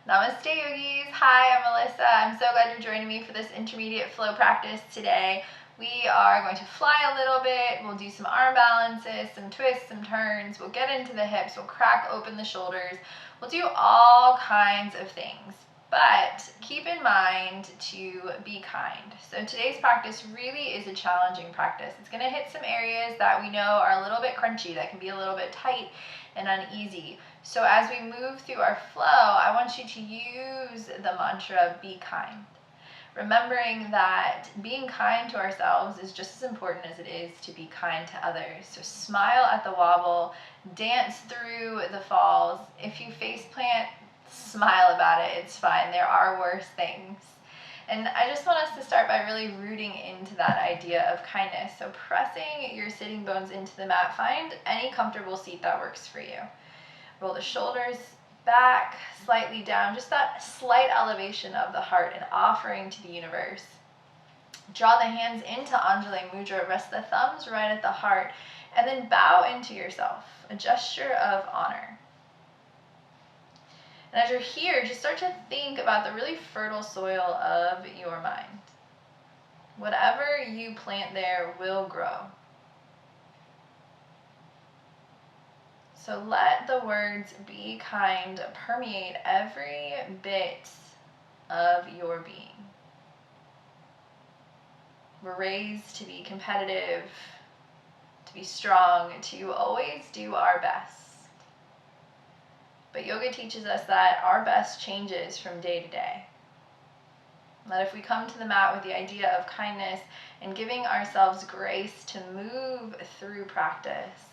Namaste yogis. Hi, I'm Melissa. I'm so glad you're joining me for this intermediate flow practice today. We are going to fly a little bit. We'll do some arm balances, some twists, some turns. We'll get into the hips. We'll crack open the shoulders. We'll do all kinds of things. But keep in mind to be kind. So today's practice really is a challenging practice. It's going to hit some areas that we know are a little bit crunchy, that can be a little bit tight and uneasy. So as we move through our flow, I want you to use the mantra, be kind. Remembering that being kind to ourselves is just as important as it is to be kind to others. So smile at the wobble, dance through the falls. If you face plant, smile about it, it's fine. There are worse things. And I just want us to start by really rooting into that idea of kindness. So pressing your sitting bones into the mat. Find any comfortable seat that works for you. Roll the shoulders back, slightly down, just that slight elevation of the heart, an offering to the universe. Draw the hands into Anjali Mudra, rest the thumbs right at the heart, and then bow into yourself, a gesture of honor. And as you're here, just start to think about the really fertile soil of your mind. Whatever you plant there will grow. So let the words be kind permeate every bit of your being. We're raised to be competitive, to be strong, to always do our best. But yoga teaches us that our best changes from day to day. That if we come to the mat with the idea of kindness and giving ourselves grace to move through practice,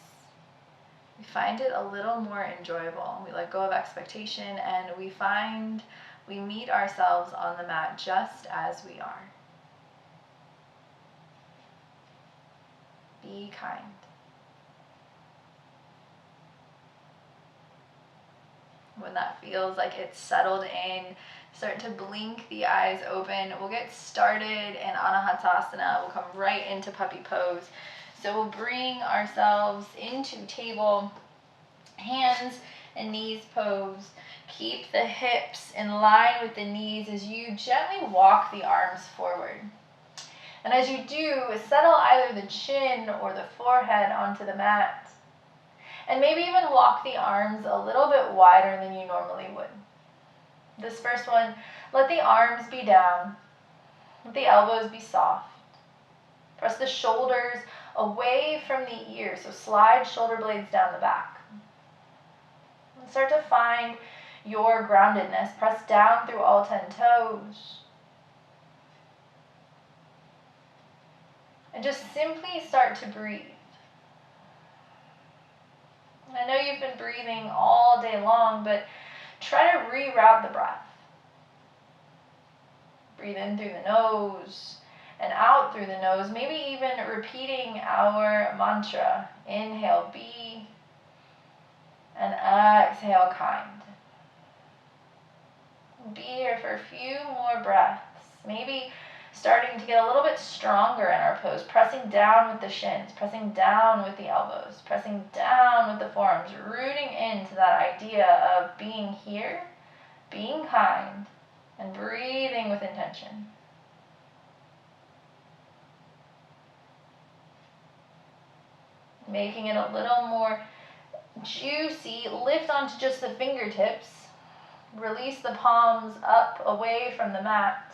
we find it a little more enjoyable. We let go of expectation and we find we meet ourselves on the mat just as we are. Be kind. When that feels like it's settled in, start to blink the eyes open. We'll get started in Anahatasana. We'll come right into puppy pose. So we'll bring ourselves into table, hands and knees pose. Keep the hips in line with the knees as you gently walk the arms forward. And as you do, settle either the chin or the forehead onto the mat. And maybe even walk the arms a little bit wider than you normally would. This first one, let the arms be down. Let the elbows be soft. Press the shoulders away from the ears, so slide shoulder blades down the back. And start to find your groundedness. Press down through all 10 toes. And just simply start to breathe. I know you've been breathing all day long, but try to reroute the breath. Breathe in through the nose and out through the nose, maybe even repeating our mantra. Inhale, be, and exhale, kind. Be here for a few more breaths. Maybe starting to get a little bit stronger in our pose, pressing down with the shins, pressing down with the elbows, pressing down with the forearms, rooting into that idea of being here, being kind, and breathing with intention. Making it a little more juicy, lift onto just the fingertips, release the palms up away from the mat.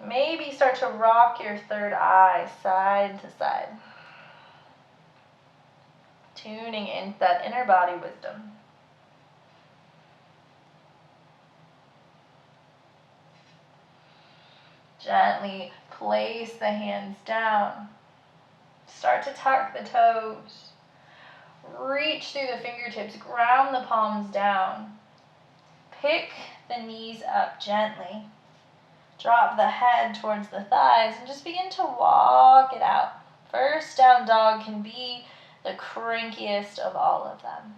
Maybe start to rock your third eye side to side. Tuning into that inner body wisdom. Gently place the hands down. Start to tuck the toes. Reach through the fingertips, ground the palms down. Pick the knees up gently. Drop the head towards the thighs and just begin to walk it out. First down dog can be the crankiest of all of them.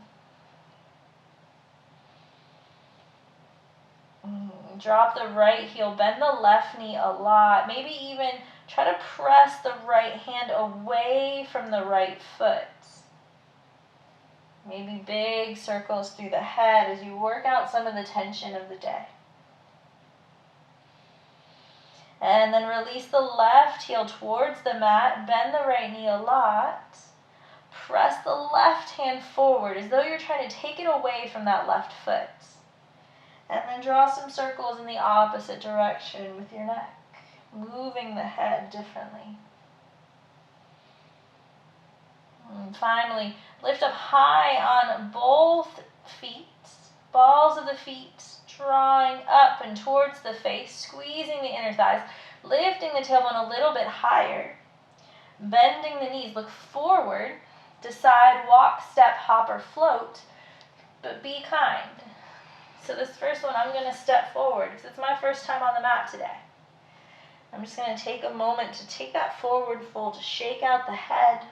Drop the right heel, bend the left knee a lot. Maybe even try to press the right hand away from the right foot. Maybe big circles through the head as you work out some of the tension of the day. And then release the left heel towards the mat. Bend the right knee a lot. Press the left hand forward as though you're trying to take it away from that left foot. And then draw some circles in the opposite direction with your neck, moving the head differently. And finally, lift up high on both feet, balls of the feet drawing up and towards the face, squeezing the inner thighs, lifting the tailbone a little bit higher, bending the knees, look forward, decide walk, step, hop, or float, but be kind. So this first one, I'm going to step forward because it's my first time on the mat today. I'm just going to take a moment to take that forward fold, to shake out the head,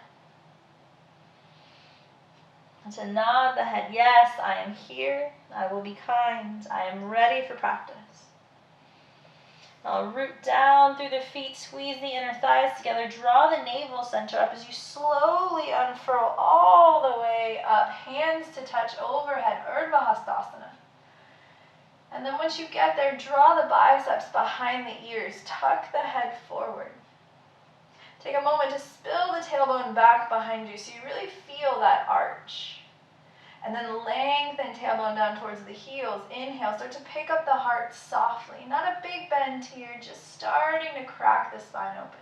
and to nod the head. Yes, I am here. I will be kind. I am ready for practice. I'll root down through the feet, squeeze the inner thighs together, draw the navel center up as you slowly unfurl all the way up, hands to touch overhead, Urdhva Hastasana. And then once you get there, draw the biceps behind the ears, tuck the head forward. Take a moment to spill the tailbone back behind you so you really feel that arch. And then lengthen tailbone down towards the heels. Inhale, start to pick up the heart softly. Not a big bend here, just starting to crack the spine open.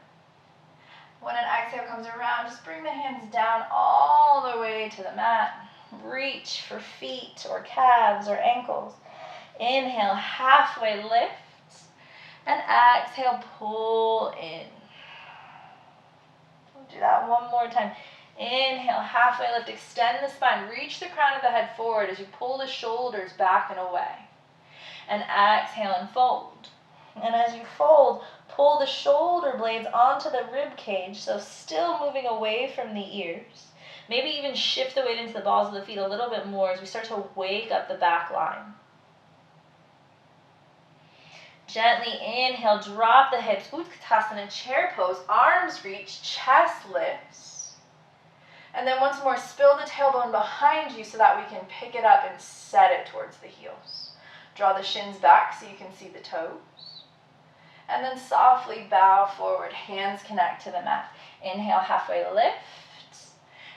When an exhale comes around, just bring the hands down all the way to the mat. Reach for feet or calves or ankles. Inhale, halfway lift. And exhale, pull in. We'll do that one more time. Inhale, halfway lift, extend the spine, reach the crown of the head forward as you pull the shoulders back and away. And exhale and fold. And as you fold, pull the shoulder blades onto the rib cage, so still moving away from the ears. Maybe even shift the weight into the balls of the feet a little bit more as we start to wake up the back line. Gently inhale, drop the hips, Utkatasana, chair pose, arms reach, chest lifts. And then once more, spill the tailbone behind you so that we can pick it up and set it towards the heels. Draw the shins back so you can see the toes. And then softly bow forward, hands connect to the mat. Inhale, halfway lift.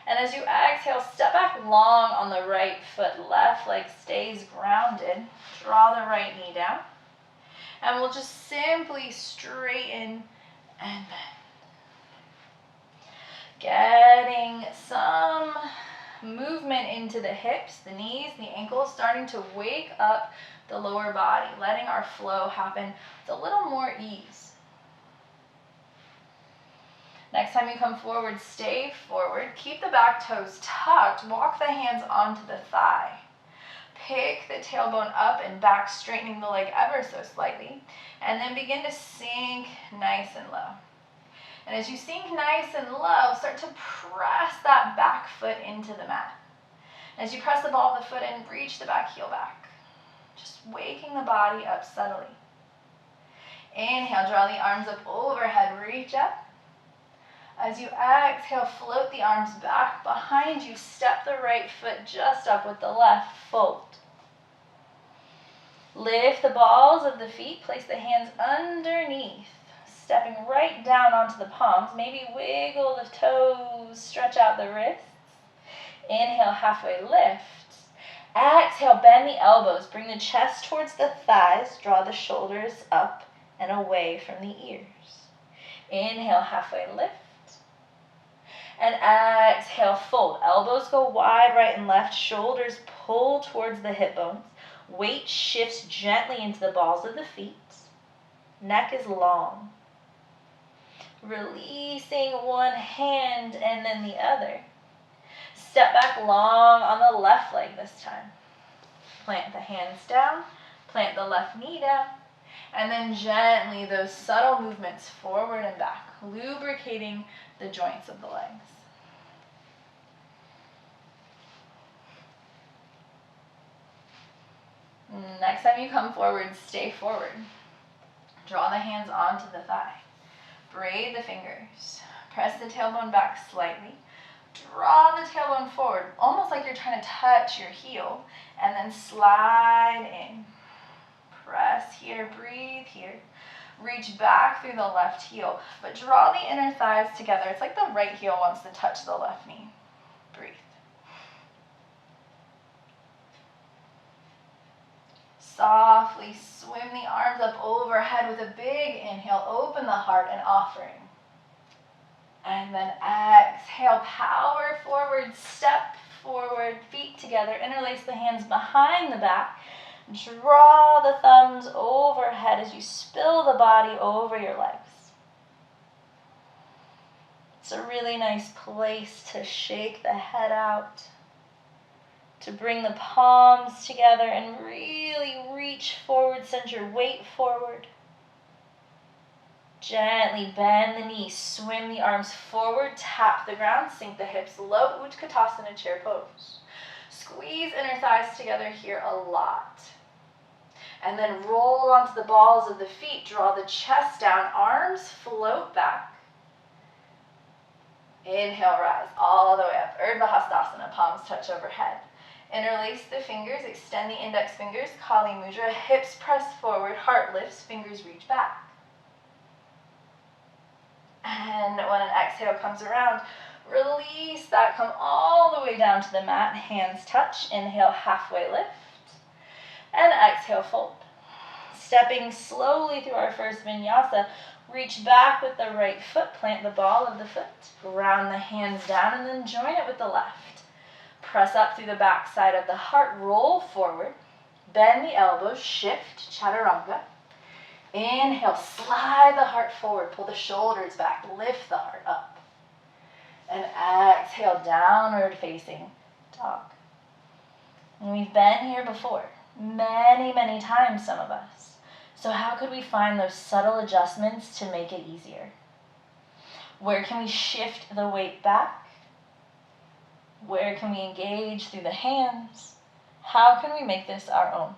And as you exhale, step back long on the right foot, left leg stays grounded. Draw the right knee down. And we'll just simply straighten and bend. Getting some movement into the hips, the knees, the ankles, starting to wake up the lower body, letting our flow happen with a little more ease. Next time you come forward, stay forward. Keep the back toes tucked. Walk the hands onto the thigh. Pick the tailbone up and back, straightening the leg ever so slightly. And then begin to sink nice and low. And as you sink nice and low, start to press that back foot into the mat. As you press the ball of the foot in, reach the back heel back. Just waking the body up subtly. Inhale, draw the arms up overhead, reach up. As you exhale, float the arms back behind you. Step the right foot just up with the left, fold. Lift the balls of the feet, place the hands underneath. Stepping right down onto the palms, maybe wiggle the toes, stretch out the wrists. Inhale, halfway lift. Exhale, bend the elbows, bring the chest towards the thighs, draw the shoulders up and away from the ears. Inhale, halfway lift. And exhale, fold. Elbows go wide, right and left, shoulders pull towards the hip bones. Weight shifts gently into the balls of the feet. Neck is long. Releasing one hand and then the other. Step back long on the left leg this time. Plant the hands down, plant the left knee down, and then gently those subtle movements forward and back, lubricating the joints of the legs. Next time you come forward, stay forward. Draw the hands onto the thigh. Braid the fingers. Press the tailbone back slightly. Draw the tailbone forward, almost like you're trying to touch your heel, and then slide in. Press here, breathe here. Reach back through the left heel, but draw the inner thighs together. It's like the right heel wants to touch the left knee. Breathe. Softly swim the arms up overhead with a big inhale. Open the heart and offering. And then exhale, power forward, step forward, feet together. Interlace the hands behind the back. Draw the thumbs overhead as you spill the body over your legs. It's a really nice place to shake the head out, to bring the palms together and really reach forward, send your weight forward. Gently bend the knees, swim the arms forward, tap the ground, sink the hips low, Utkatasana chair pose. Squeeze inner thighs together here a lot. And then roll onto the balls of the feet, draw the chest down, arms float back. Inhale, rise all the way up, Urdhva Hastasana, palms touch overhead. Interlace the fingers, extend the index fingers, Kali Mudra, hips press forward, heart lifts, fingers reach back. And when an exhale comes around, release that, come all the way down to the mat, hands touch, inhale, halfway lift, and exhale, fold. Stepping slowly through our first vinyasa, reach back with the right foot, plant the ball of the foot, ground the hands down, and then join it with the left. Press up through the back side of the heart, roll forward, bend the elbows, shift, chaturanga. Inhale, slide the heart forward, pull the shoulders back, lift the heart up. And exhale, downward facing dog. And we've been here before, many, many times, some of us. So how could we find those subtle adjustments to make it easier? Where can we shift the weight back? Where can we engage through the hands? How can we make this our own?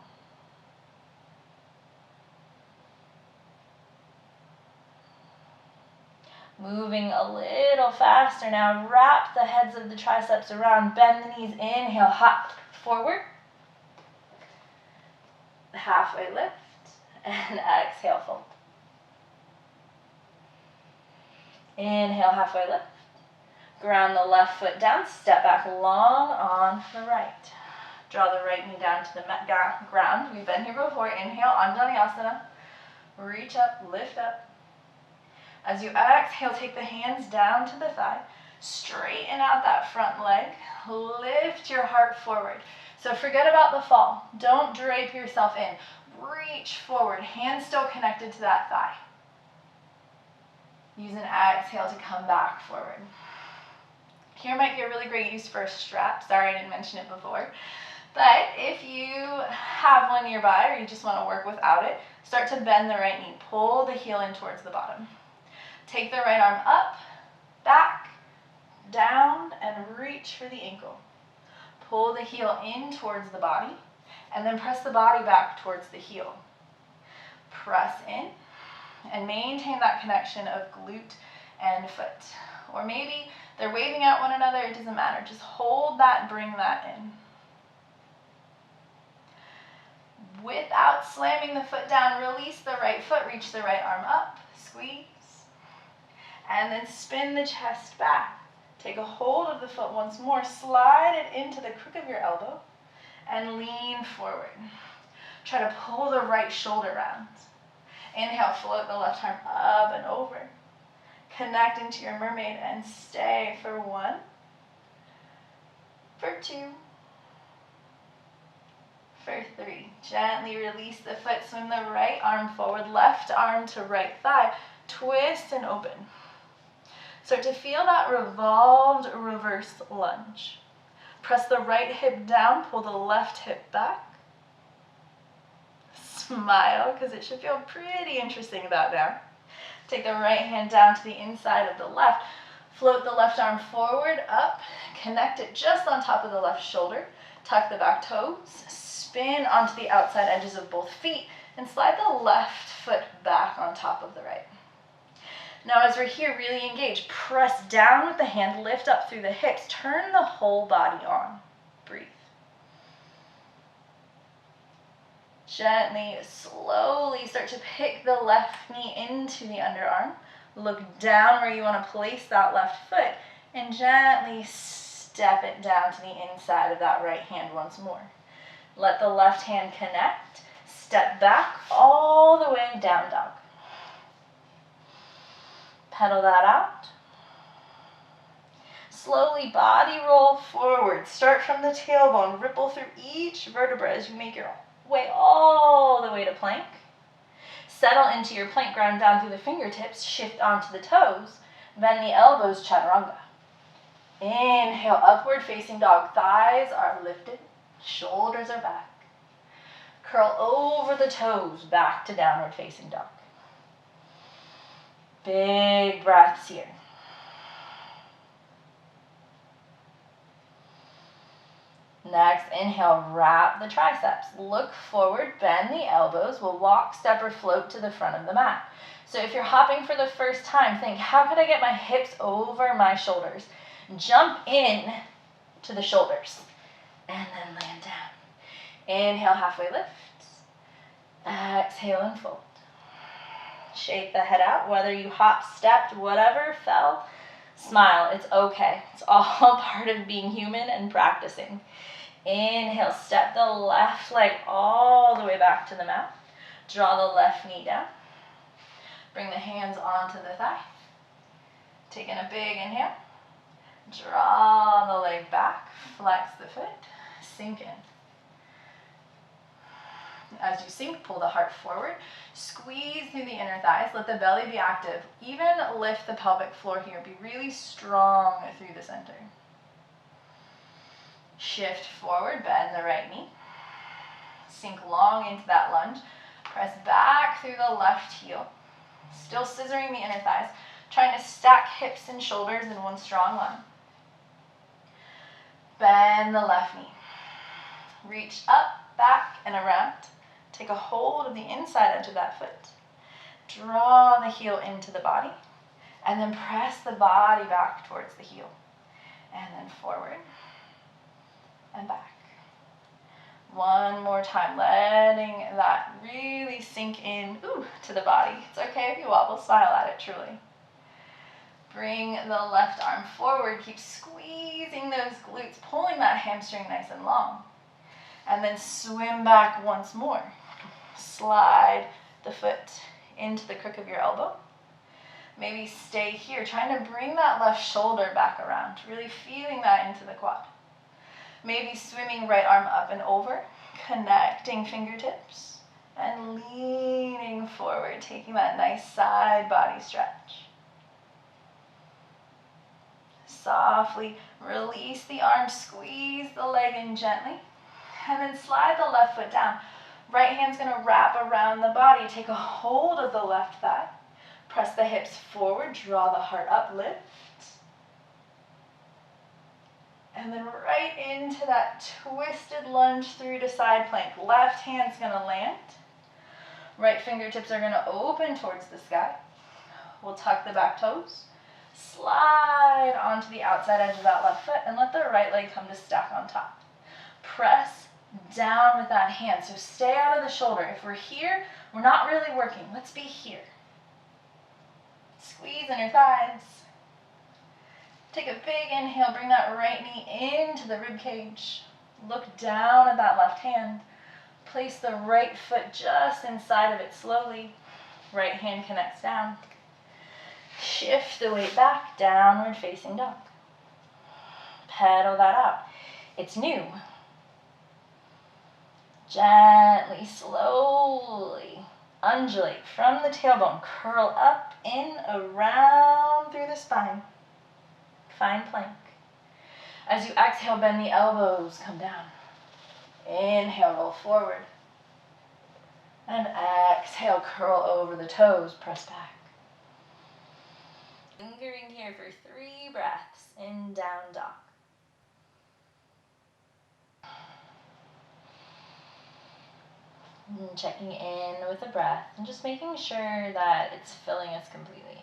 Moving a little faster now, wrap the heads of the triceps around, bend the knees, inhale, hop forward. Halfway lift, and exhale, fold. Inhale, halfway lift. Ground the left foot down, step back long on the right. Draw the right knee down to the ground. We've been here before. Inhale, Anjaneyasana. Reach up, lift up. As you exhale, take the hands down to the thigh. Straighten out that front leg. Lift your heart forward. So forget about the fall. Don't drape yourself in. Reach forward. Hands still connected to that thigh. Use an exhale to come back forward. Here might be a really great use for a strap. Sorry, I didn't mention it before. But if you have one nearby or you just want to work without it, start to bend the right knee. Pull the heel in towards the bottom. Take the right arm up, back, down, and reach for the ankle. Pull the heel in towards the body, and then press the body back towards the heel. Press in, and maintain that connection of glute and foot. Or maybe they're waving at one another, it doesn't matter. Just hold that, bring that in. Without slamming the foot down, release the right foot, reach the right arm up, squeeze. And then spin the chest back. Take a hold of the foot once more, slide it into the crook of your elbow, and lean forward. Try to pull the right shoulder round. Inhale, float the left arm up and over. Connect into your mermaid and stay for 1, for 2, for 3. Gently release the foot, swim the right arm forward, left arm to right thigh. Twist and open. Start to feel that revolved reverse lunge. Press the right hip down, pull the left hip back. Smile, because it should feel pretty interesting about now. Take the right hand down to the inside of the left. Float the left arm forward, up. Connect it just on top of the left shoulder. Tuck the back toes. Spin onto the outside edges of both feet. And slide the left foot back on top of the right. Now as we're here, really engage. Press down with the hand, lift up through the hips. Turn the whole body on. Breathe. Gently, slowly start to pick the left knee into the underarm. Look down where you want to place that left foot and gently step it down to the inside of that right hand once more. Let the left hand connect. Step back all the way, down dog. Pedal that out. Slowly body roll forward. Start from the tailbone. Ripple through each vertebra as you make your way all the way to plank. Settle into your plank, ground down through the fingertips. Shift onto the toes. Bend the elbows, chaturanga. Inhale, upward facing dog. Thighs are lifted. Shoulders are back. Curl over the toes, back to downward facing dog. Big breaths here. Next, inhale, wrap the triceps. Look forward, bend the elbows. We'll walk, step, or float to the front of the mat. So if you're hopping for the first time, think, how could I get my hips over my shoulders? Jump in to the shoulders and then land down. Inhale, halfway lift. Exhale and fold. Shake the head out, whether you hop, stepped, whatever, fell, smile. It's okay. It's all part of being human and practicing. Inhale, step the left leg all the way back to the mat. Draw the left knee down. Bring the hands onto the thigh. Taking a big inhale. Draw the leg back, flex the foot, sink in. As you sink, pull the heart forward, squeeze through the inner thighs, let the belly be active. Even lift the pelvic floor here, be really strong through the center. Shift forward, bend the right knee. Sink long into that lunge. Press back through the left heel. Still scissoring the inner thighs, trying to stack hips and shoulders in one strong line. Bend the left knee. Reach up, back, and around. Take a hold of the inside edge of that foot. Draw the heel into the body. And then press the body back towards the heel. And then forward and back. One more time, letting that really sink in to the body. It's okay if you wobble, smile at it, truly. Bring the left arm forward, keep squeezing those glutes, pulling that hamstring nice and long. And then swim back once more. Slide the foot into the crook of your elbow. Maybe stay here, trying to bring that left shoulder back around, really feeling that into the quad. Maybe swimming right arm up and over, connecting fingertips, and leaning forward, taking that nice side body stretch. Softly release the arm, squeeze the leg in gently, and then slide the left foot down. Right hand's gonna wrap around the body, take a hold of the left thigh, press the hips forward, draw the heart up, lift, and then right into that twisted lunge through to side plank. Left hand's gonna land, right fingertips are gonna open towards the sky. We'll tuck the back toes, slide onto the outside edge of that left foot, and let the right leg come to stack on top. Press down with that hand, so stay out of the shoulder. If we're here, we're not really working. Let's be here. Squeeze inner thighs. Take a big inhale, bring that right knee into the rib cage. Look down at that left hand. Place the right foot just inside of it slowly. Right hand connects down. Shift the weight back, downward facing dog. Pedal that out. It's new. Gently, slowly undulate from the tailbone. Curl up, in, around through the spine. Find plank. As you exhale, bend the elbows, come down. Inhale, roll forward. And exhale, curl over the toes, press back. Lingering here for 3 breaths in down dog. And checking in with the breath and just making sure that it's filling us completely.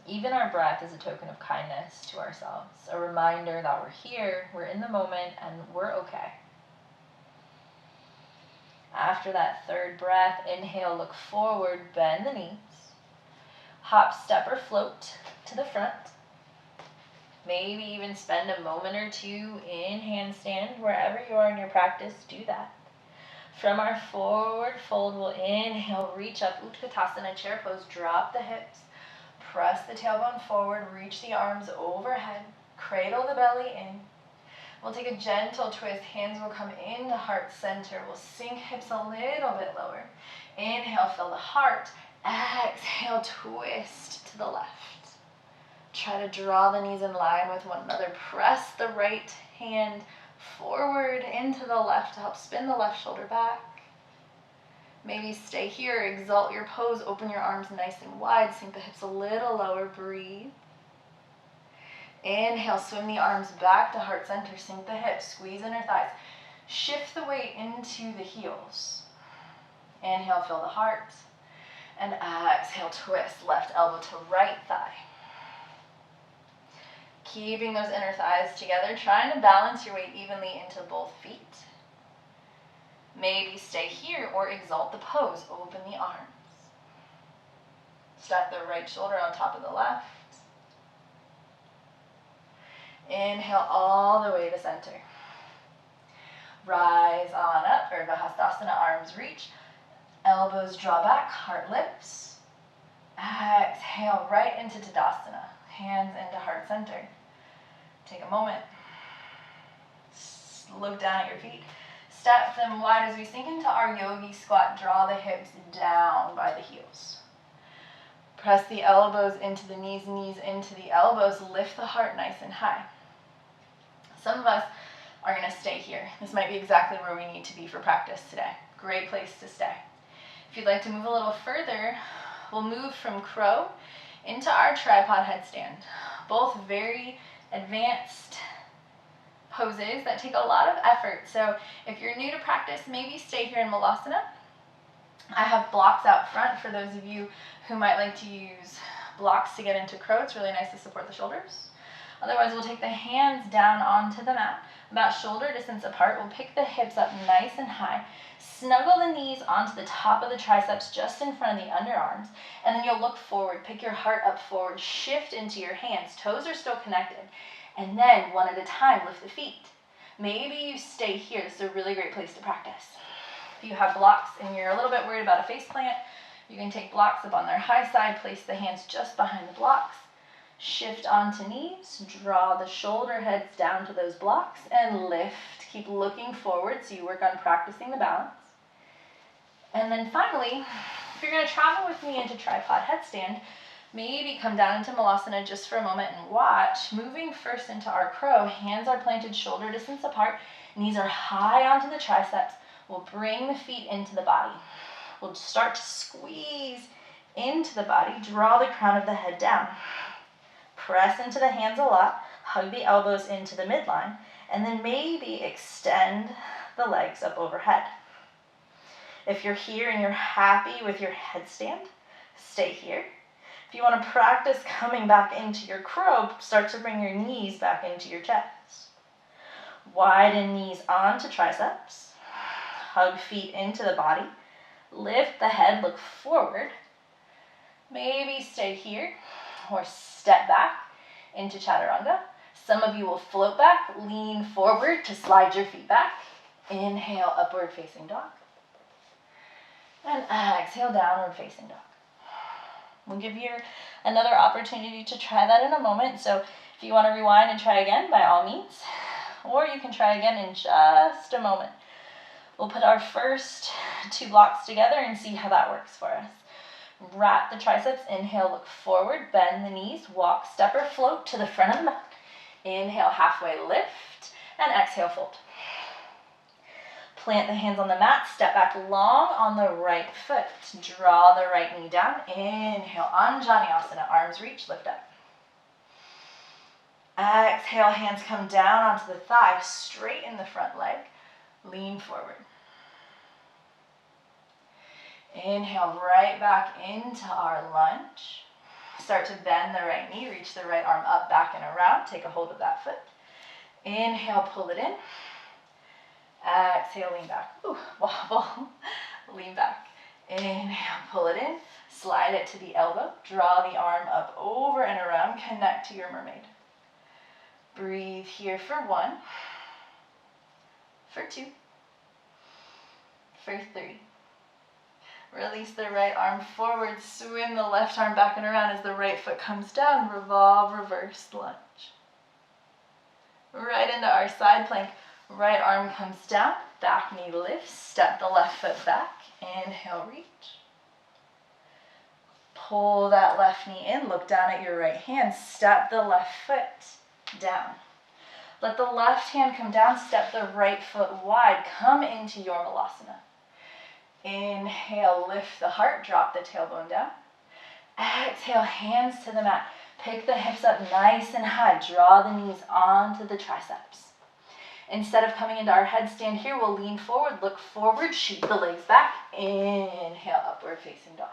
Even our breath is a token of kindness to ourselves, a reminder that we're here, we're in the moment, and we're okay. After that third breath, inhale, look forward, bend the knees. Hop, step, or float to the front. Maybe even spend a moment or two in handstand. Wherever you are in your practice, do that. From our forward fold, we'll inhale, reach up, Utkatasana, chair pose, drop the hips. Press the tailbone forward, reach the arms overhead, cradle the belly in. We'll take a gentle twist, hands will come into heart center. We'll sink hips a little bit lower. Inhale, fill the heart. Exhale, twist to the left. Try to draw the knees in line with one another. Press the right hand forward into the left to help spin the left shoulder back. Maybe stay here, exalt your pose, open your arms nice and wide, sink the hips a little lower, breathe. Inhale, swim the arms back to heart center, sink the hips, squeeze inner thighs. Shift the weight into the heels. Inhale, fill the heart. And exhale, twist, left elbow to right thigh. Keeping those inner thighs together, trying to balance your weight evenly into both feet. Maybe stay here or exalt the pose. Open the arms. Stack the right shoulder on top of the left. Inhale all the way to center. Rise on up, Urdhva Hastasana, arms reach. Elbows draw back, heart lifts. Exhale right into Tadasana. Hands into heart center. Take a moment. Look down at your feet. Step them wide as we sink into our yogi squat. Draw the hips down by the heels. Press the elbows into the knees, knees into the elbows. Lift the heart nice and high. Some of us are going to stay here. This might be exactly where we need to be for practice today. Great place to stay. If you'd like to move a little further, we'll move from crow into our tripod headstand. Both very advanced poses that take a lot of effort. So if you're new to practice, maybe stay here in Malasana. I have blocks out front for those of you who might like to use blocks to get into crow. It's really nice to support the shoulders. Otherwise, we'll take the hands down onto the mat, about shoulder distance apart. We'll pick the hips up nice and high. Snuggle the knees onto the top of the triceps just in front of the underarms. And then you'll look forward. Pick your heart up forward. Shift into your hands. Toes are still connected. And then, one at a time, lift the feet. Maybe you stay here. This is a really great place to practice. If you have blocks and you're a little bit worried about a face plant, you can take blocks up on their high side. Place the hands just behind the blocks. Shift onto knees, draw the shoulder heads down to those blocks, and lift. Keep looking forward so you work on practicing the balance. And then finally, if you're going to travel with me into tripod headstand, maybe come down into Malasana just for a moment and watch. Moving first into our crow, hands are planted shoulder distance apart, knees are high onto the triceps. We'll bring the feet into the body. We'll start to squeeze into the body, draw the crown of the head down. Press into the hands a lot, hug the elbows into the midline, and then maybe extend the legs up overhead. If you're here and you're happy with your headstand, stay here. If you want to practice coming back into your crow, start to bring your knees back into your chest. Widen knees onto triceps, hug feet into the body, lift the head, look forward. Maybe stay here or step back into chaturanga. Some of you will float back, lean forward to slide your feet back. Inhale, upward facing dog. And exhale, downward facing dog. We'll give you another opportunity to try that in a moment. So if you want to rewind and try again, by all means. Or you can try again in just a moment. We'll put our first two blocks together and see how that works for us. Wrap the triceps, inhale, look forward, bend the knees, walk, step or float to the front of the mat. Inhale, halfway lift, and exhale, fold. Plant the hands on the mat, step back long on the right foot. Draw the right knee down, inhale, Anjaneyasana, arms reach, lift up. Exhale, hands come down onto the thigh, straighten the front leg, lean forward. Inhale, right back into our lunge. Start to bend the right knee, reach the right arm up, back, and around. Take a hold of that foot. Inhale, pull it in. Exhale, lean back. Ooh, wobble. Lean back. Inhale, pull it in. Slide it to the elbow. Draw the arm up, over, and around. Connect to your mermaid. Breathe here for 1, for 2, for 3. Release the right arm forward. Swim the left arm back and around as the right foot comes down. Revolve, reverse lunge. Right into our side plank. Right arm comes down. Back knee lifts. Step the left foot back. Inhale, reach. Pull that left knee in. Look down at your right hand. Step the left foot down. Let the left hand come down. Step the right foot wide. Come into your Malasana. Inhale, lift the heart, drop the tailbone down. Exhale, hands to the mat. Pick the hips up nice and high. Draw the knees onto the triceps. Instead of coming into our headstand here, we'll lean forward, look forward, shoot the legs back. Inhale, upward facing dog.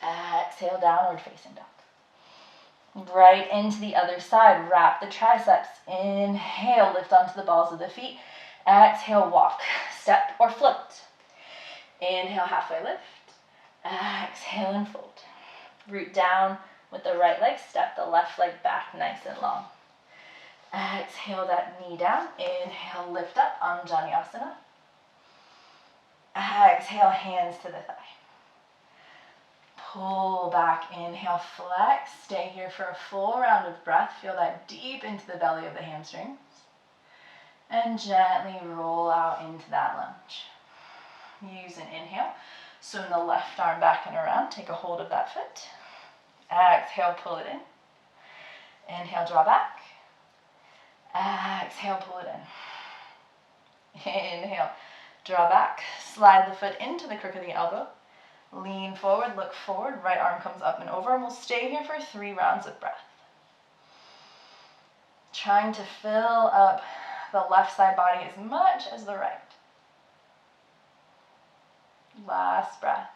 Exhale, downward facing dog. Right into the other side, wrap the triceps. Inhale, lift onto the balls of the feet. Exhale, walk, step or float. Inhale, halfway lift. Exhale and fold. Root down with the right leg. Step the left leg back nice and long. Exhale that knee down. Inhale, lift up, Anjaneyasana. Exhale, hands to the thigh. Pull back, inhale, flex. Stay here for a full round of breath. Feel that deep into the belly of the hamstrings. And gently roll out into that lunge. Use an inhale. Swim the left arm back and around. Take a hold of that foot. Exhale, pull it in. Inhale, draw back. Exhale, pull it in. Inhale, draw back. Slide the foot into the crook of the elbow. Lean forward, look forward. Right arm comes up and over. And we'll stay here for 3 rounds of breath. Trying to fill up the left side body as much as the right. Last breath.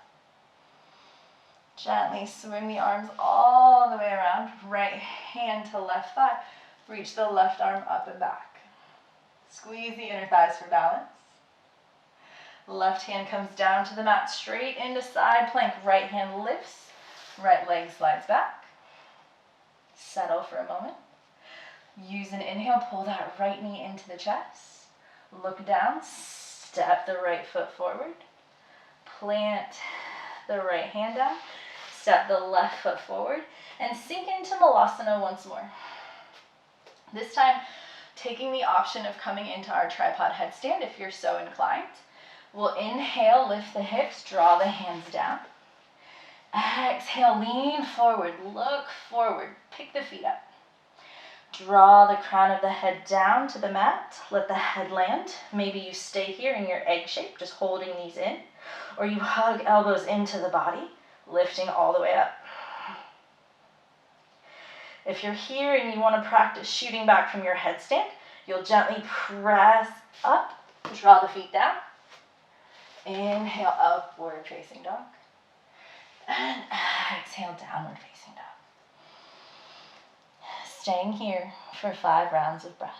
Gently swing the arms all the way around. Right hand to left thigh. Reach the left arm up and back. Squeeze the inner thighs for balance. Left hand comes down to the mat, straight into side plank. Right hand lifts. Right leg slides back. Settle for a moment. Use an inhale, pull that right knee into the chest. Look down, step the right foot forward. Plant the right hand down. Step the left foot forward. And sink into Malasana once more. This time, taking the option of coming into our tripod headstand if you're so inclined. We'll inhale, lift the hips, draw the hands down. Exhale, lean forward, look forward, pick the feet up. Draw the crown of the head down to the mat. Let the head land. Maybe you stay here in your egg shape, just holding these in. Or you hug elbows into the body, lifting all the way up. If you're here and you want to practice shooting back from your headstand, you'll gently press up, draw the feet down. Inhale, upward facing dog. And exhale, downward facing dog. Staying here for 5 rounds of breath.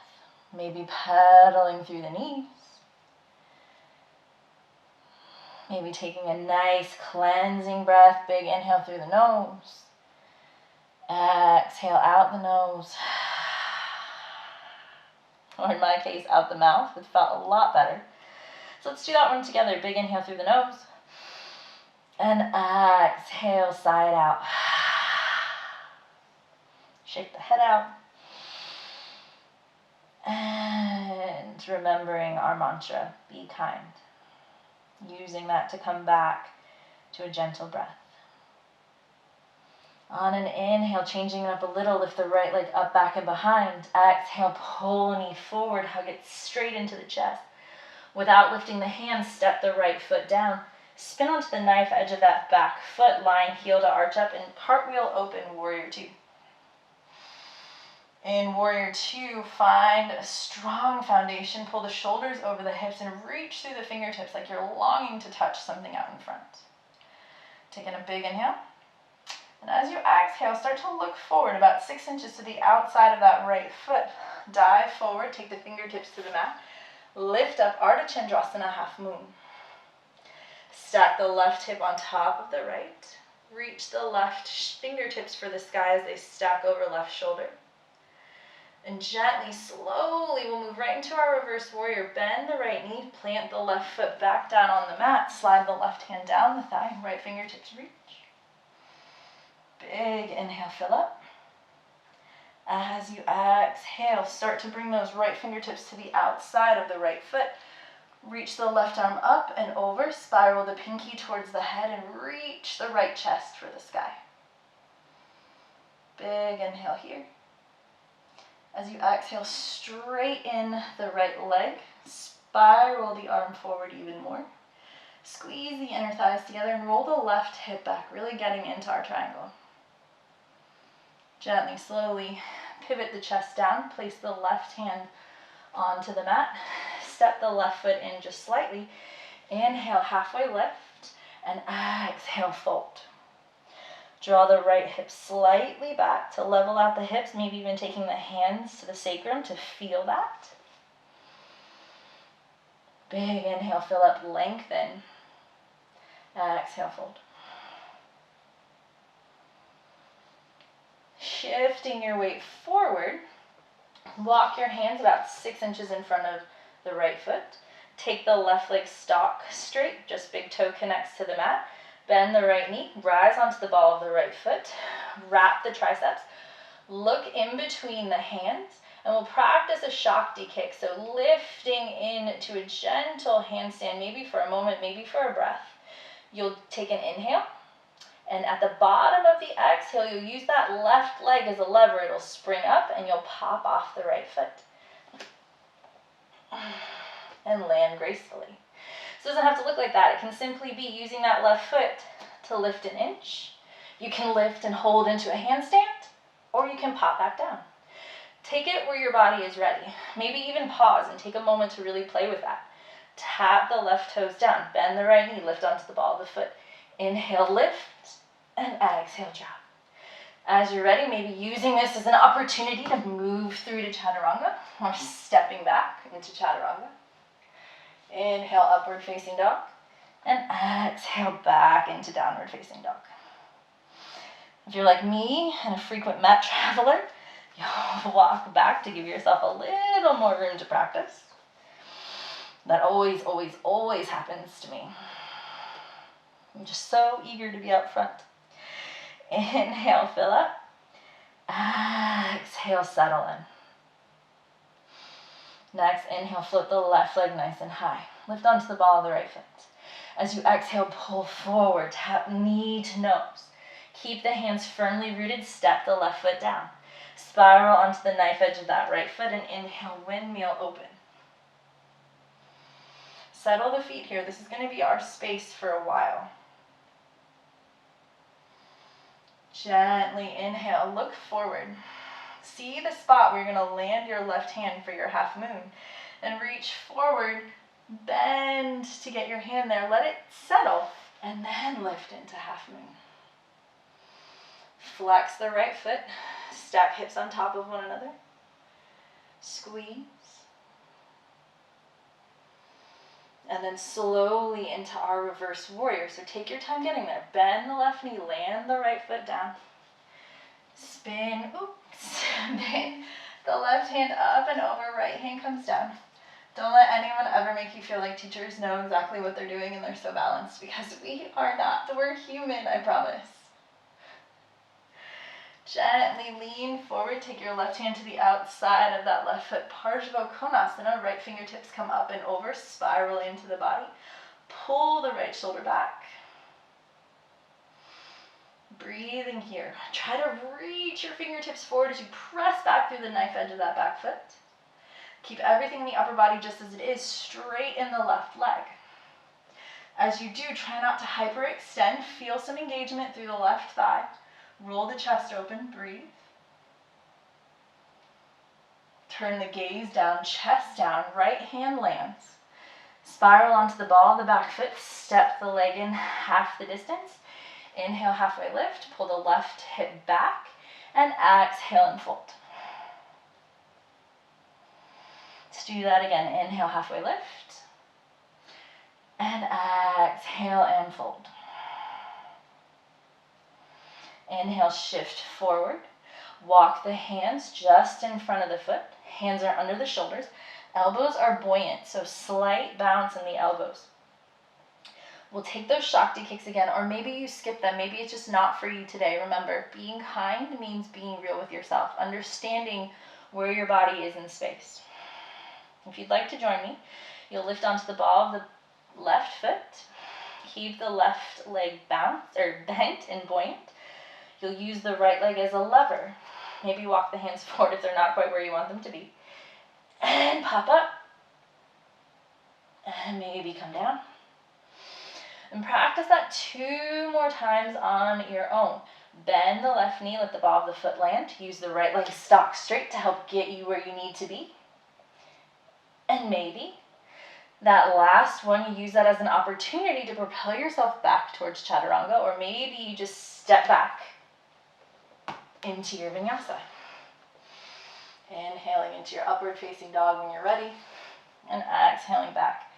Maybe pedaling through the knees. Maybe taking a nice cleansing breath. Big inhale through the nose. Exhale out the nose. Or in my case, out the mouth. It felt a lot better. So let's do that one together. Big inhale through the nose. And exhale, side out. Shake the head out. And remembering our mantra, be kind. Using that to come back to a gentle breath. On an inhale, changing it up a little, lift the right leg up, back, and behind. Exhale, pull knee forward, hug it straight into the chest. Without lifting the hands, step the right foot down. Spin onto the knife edge of that back foot, lying heel to arch up, and cartwheel open, warrior 2. In warrior 2, find a strong foundation. Pull the shoulders over the hips and reach through the fingertips like you're longing to touch something out in front. Taking a big inhale. And as you exhale, start to look forward about 6 inches to the outside of that right foot. Dive forward, take the fingertips to the mat. Lift up, Ardha Chandrasana, half moon. Stack the left hip on top of the right. Reach the left fingertips for the sky as they stack over left shoulder. And gently, slowly, we'll move right into our reverse warrior. Bend the right knee, plant the left foot back down on the mat. Slide the left hand down the thigh, right fingertips reach. Big inhale, fill up. As you exhale, start to bring those right fingertips to the outside of the right foot. Reach the left arm up and over, spiral the pinky towards the head and reach the right chest for the sky. Big inhale here. As you exhale, straighten the right leg, spiral the arm forward even more. Squeeze the inner thighs together and roll the left hip back, really getting into our triangle. Gently, slowly pivot the chest down, place the left hand onto the mat, step the left foot in just slightly, inhale, halfway lift, and exhale, fold. Draw the right hip slightly back to level out the hips, maybe even taking the hands to the sacrum to feel that. Big inhale, fill up, lengthen. Exhale, fold. Shifting your weight forward, walk your hands about 6 inches in front of the right foot. Take the left leg stock straight, just big toe connects to the mat. Bend the right knee, rise onto the ball of the right foot. Wrap the triceps. Look in between the hands, and we'll practice a Shakti kick. So lifting into a gentle handstand, maybe for a moment, maybe for a breath. You'll take an inhale, and at the bottom of the exhale, you'll use that left leg as a lever. It'll spring up, and you'll pop off the right foot. And land gracefully. So it doesn't have to look like that. It can simply be using that left foot to lift an inch. You can lift and hold into a handstand, or you can pop back down. Take it where your body is ready. Maybe even pause and take a moment to really play with that. Tap the left toes down. Bend the right knee. Lift onto the ball of the foot. Inhale, lift, and exhale, drop. As you're ready, maybe using this as an opportunity to move through to Chaturanga, or stepping back into Chaturanga. Inhale, upward facing dog, and exhale back into downward facing dog. If you're like me and a frequent mat traveler, you'll walk back to give yourself a little more room to practice. That always, always, always happens to me. I'm just so eager to be out front. Inhale, fill up. Exhale, settle in. Next, inhale, float the left leg nice and high. Lift onto the ball of the right foot. As you exhale, pull forward, tap knee to nose. Keep the hands firmly rooted, step the left foot down. Spiral onto the knife edge of that right foot and inhale, windmill open. Settle the feet here. This is going to be our space for a while. Gently inhale, look forward. See the spot where you're going to land your left hand for your half moon. And reach forward, bend to get your hand there. Let it settle, and then lift into half moon. Flex the right foot, stack hips on top of one another. Squeeze. And then slowly into our reverse warrior. So take your time getting there. Bend the left knee, land the right foot down. Spin, spin the left hand up and over, right hand comes down. Don't let anyone ever make you feel like teachers know exactly what they're doing and they're so balanced, because we are not. We're human, I promise. Gently lean forward, take your left hand to the outside of that left foot, Parsva Konasana, right fingertips come up and over, spiral into the body. Pull the right shoulder back. Breathing here. Try to reach your fingertips forward as you press back through the knife edge of that back foot. Keep everything in the upper body just as it is, straight in the left leg. As you do, try not to hyperextend. Feel some engagement through the left thigh. Roll the chest open, breathe. Turn the gaze down, chest down, right hand lands. Spiral onto the ball of the back foot, step the leg in half the distance. Inhale, halfway lift, pull the left hip back, and exhale and fold. Let's do that again. Inhale, halfway lift, and exhale and fold. Inhale, shift forward. Walk the hands just in front of the foot. Hands are under the shoulders. Elbows are buoyant, so slight bounce in the elbows. We'll take those Shakti kicks again, or maybe you skip them. Maybe it's just not for you today. Remember, being kind means being real with yourself, understanding where your body is in space. If you'd like to join me, you'll lift onto the ball of the left foot. Keep the left leg bent and buoyant. You'll use the right leg as a lever. Maybe walk the hands forward if they're not quite where you want them to be. And pop up. And maybe come down. And practice that 2 more times on your own. Bend the left knee, let the ball of the foot land. Use the right leg stock straight to help get you where you need to be. And maybe that last one, you use that as an opportunity to propel yourself back towards Chaturanga, or maybe you just step back into your vinyasa. Inhaling into your upward facing dog when you're ready, and exhaling back,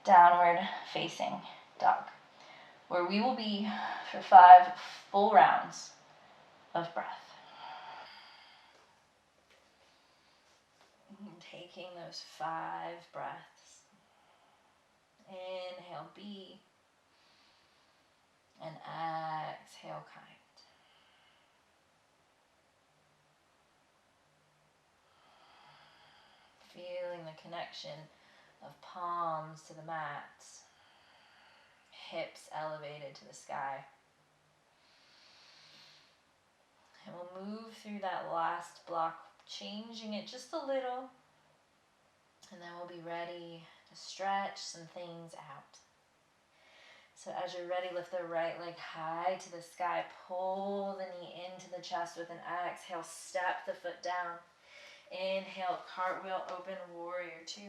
downward facing dog, where we will be for 5 full rounds of breath. Taking those 5 breaths. Inhale, be, and exhale, kind. Feeling the connection of palms to the mat, hips elevated to the sky. And we'll move through that last block, changing it just a little, and then we'll be ready to stretch some things out. So as you're ready, lift the right leg high to the sky, pull the knee into the chest with an exhale, step the foot down. Inhale, cartwheel, open, warrior 2.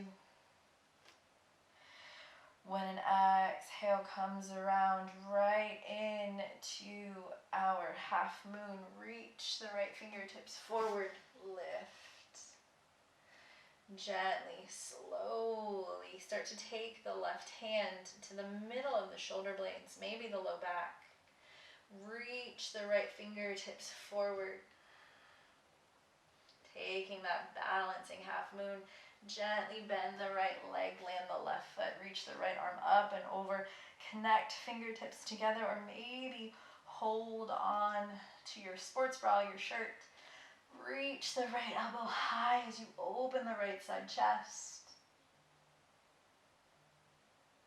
When an exhale comes around right into our half moon, reach the right fingertips forward, lift. Gently, slowly start to take the left hand to the middle of the shoulder blades, maybe the low back. Reach the right fingertips forward. Taking that balancing half moon, gently bend the right leg, land the left foot, reach the right arm up and over, connect fingertips together, or maybe hold on to your sports bra, your shirt. Reach the right elbow high as you open the right side chest.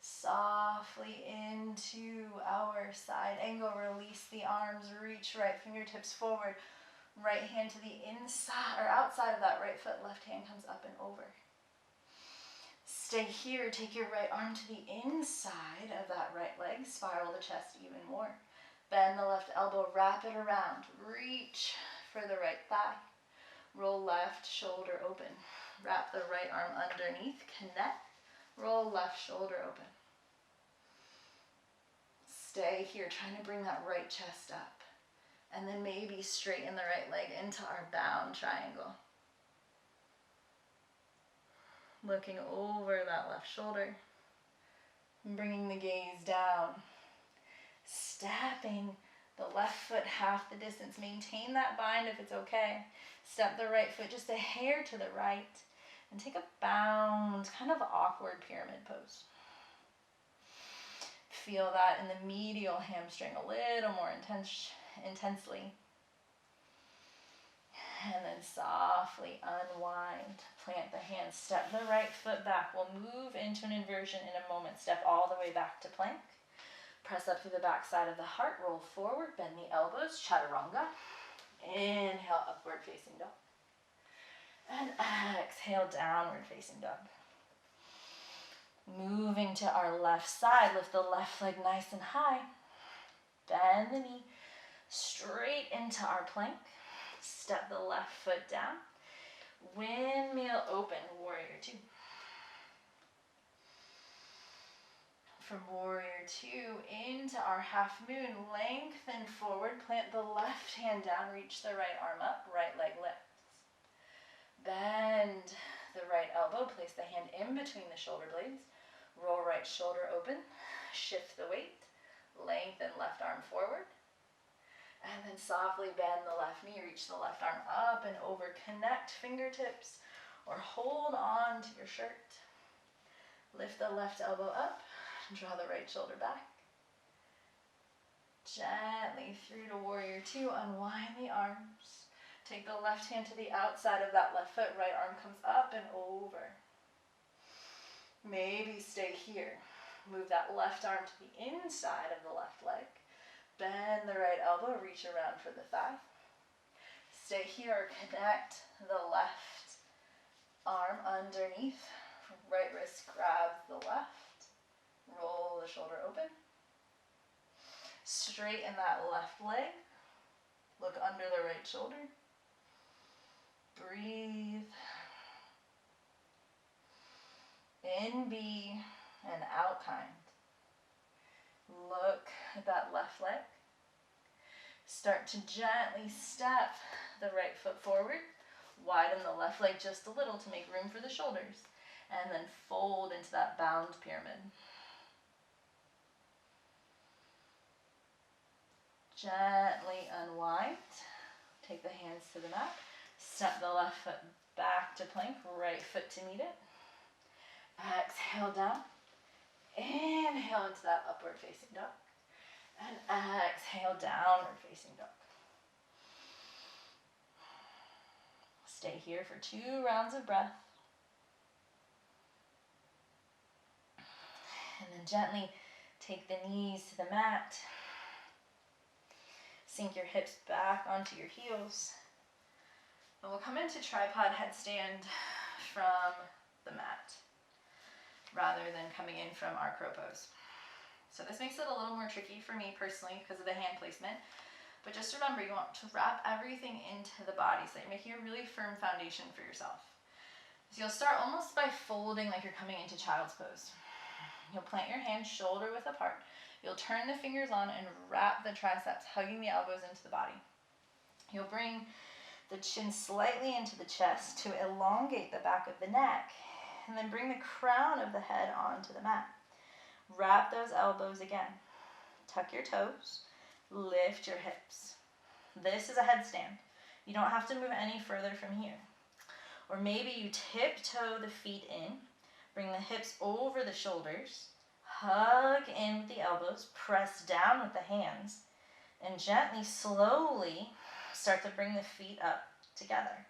Softly into our side angle, release the arms, reach right fingertips forward. Right hand to the inside or outside of that right foot, left hand comes up and over. Stay here, take your right arm to the inside of that right leg, spiral the chest even more. Bend the left elbow, wrap it around, reach for the right thigh. Roll left shoulder open. Wrap the right arm underneath, connect, roll left shoulder open. Stay here, trying to bring that right chest up. And then maybe straighten the right leg into our bound triangle. Looking over that left shoulder. Bringing the gaze down. Stepping the left foot half the distance. Maintain that bind if it's okay. Step the right foot just a hair to the right. And take a bound, kind of awkward pyramid pose. Feel that in the medial hamstring a little more intensely. And then softly unwind. Plant the hands. Step the right foot back. We'll move into an inversion in a moment. Step all the way back to plank. Press up through the back side of the heart. Roll forward. Bend the elbows. Chaturanga. Inhale, upward facing dog. And exhale, downward facing dog. Moving to our left side. Lift the left leg nice and high. Bend the knee straight into our plank. Step the left foot down. Windmill open, warrior 2. from warrior two into our half moon. Lengthen forward, plant the left hand down, reach the right arm up, right leg lifts. Bend the right elbow, place the hand in between the shoulder blades. Roll right shoulder open, shift the weight, lengthen left arm forward. And then softly bend the left knee, reach the left arm up and over. Connect fingertips or hold on to your shirt. Lift the left elbow up, draw the right shoulder back. Gently through to warrior two, unwind the arms. Take the left hand to the outside of that left foot, right arm comes up and over. Maybe stay here. Move that left arm to the inside of the left leg. Bend the right elbow, reach around for the thigh. Stay here, connect the left arm underneath. Right wrist grabs the left. Roll the shoulder open. Straighten that left leg. Look under the right shoulder. Breathe. In B and out kind. Look at that left leg. Start to gently step the right foot forward. Widen the left leg just a little to make room for the shoulders. And then fold into that bound pyramid. Gently unwind. Take the hands to the mat. Step the left foot back to plank, right foot to meet it. Exhale down. Inhale into that upward facing dog. And exhale, downward facing dog. Stay here for 2 rounds of breath. And then gently take the knees to the mat. Sink your hips back onto your heels. And we'll come into tripod headstand from the mat, rather than coming in from our crow pose. So this makes it a little more tricky for me personally because of the hand placement. But just remember, you want to wrap everything into the body so that you're making a really firm foundation for yourself. So you'll start almost by folding like you're coming into child's pose. You'll plant your hands shoulder width apart. You'll turn the fingers on and wrap the triceps, hugging the elbows into the body. You'll bring the chin slightly into the chest to elongate the back of the neck, and then bring the crown of the head onto the mat. Wrap those elbows again. Tuck your toes. Lift your hips. This is a headstand. You don't have to move any further from here. Or maybe you tiptoe the feet in. Bring the hips over the shoulders. Hug in with the elbows. Press down with the hands. And gently, slowly, start to bring the feet up together.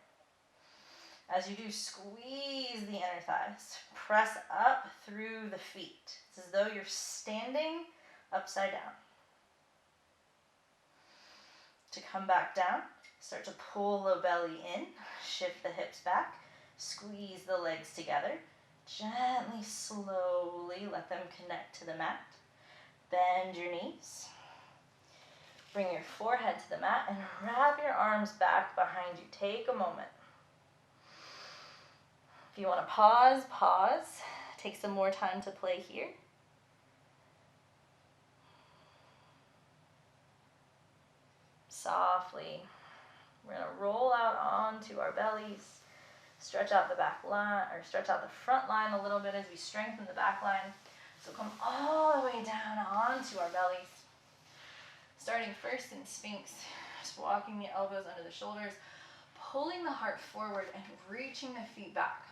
As you do, squeeze the inner thighs. Press up through the feet. It's as though you're standing upside down. To come back down, start to pull the belly in. Shift the hips back. Squeeze the legs together. Gently, slowly let them connect to the mat. Bend your knees. Bring your forehead to the mat and wrap your arms back behind you. Take a moment. If you want to pause, pause. Take some more time to play here. Softly, we're going to roll out onto our bellies. Stretch out the back line, or stretch out the front line a little bit as we strengthen the back line. So come all the way down onto our bellies. Starting first in Sphinx, just walking the elbows under the shoulders, pulling the heart forward and reaching the feet back.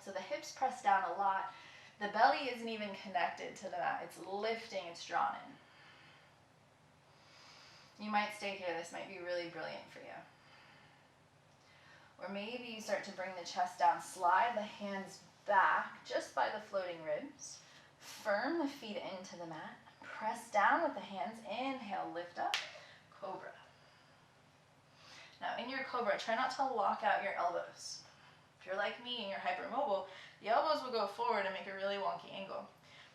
So the hips press down a lot. The belly isn't even connected to the mat. It's lifting, it's drawn in. You might stay here. This might be really brilliant for you. Or maybe you start to bring the chest down. Slide the hands back just by the floating ribs. Firm the feet into the mat. Press down with the hands. Inhale, lift up. Cobra. Now in your cobra, try not to lock out your elbows. If you're like me and you're hypermobile, the elbows will go forward and make a really wonky angle.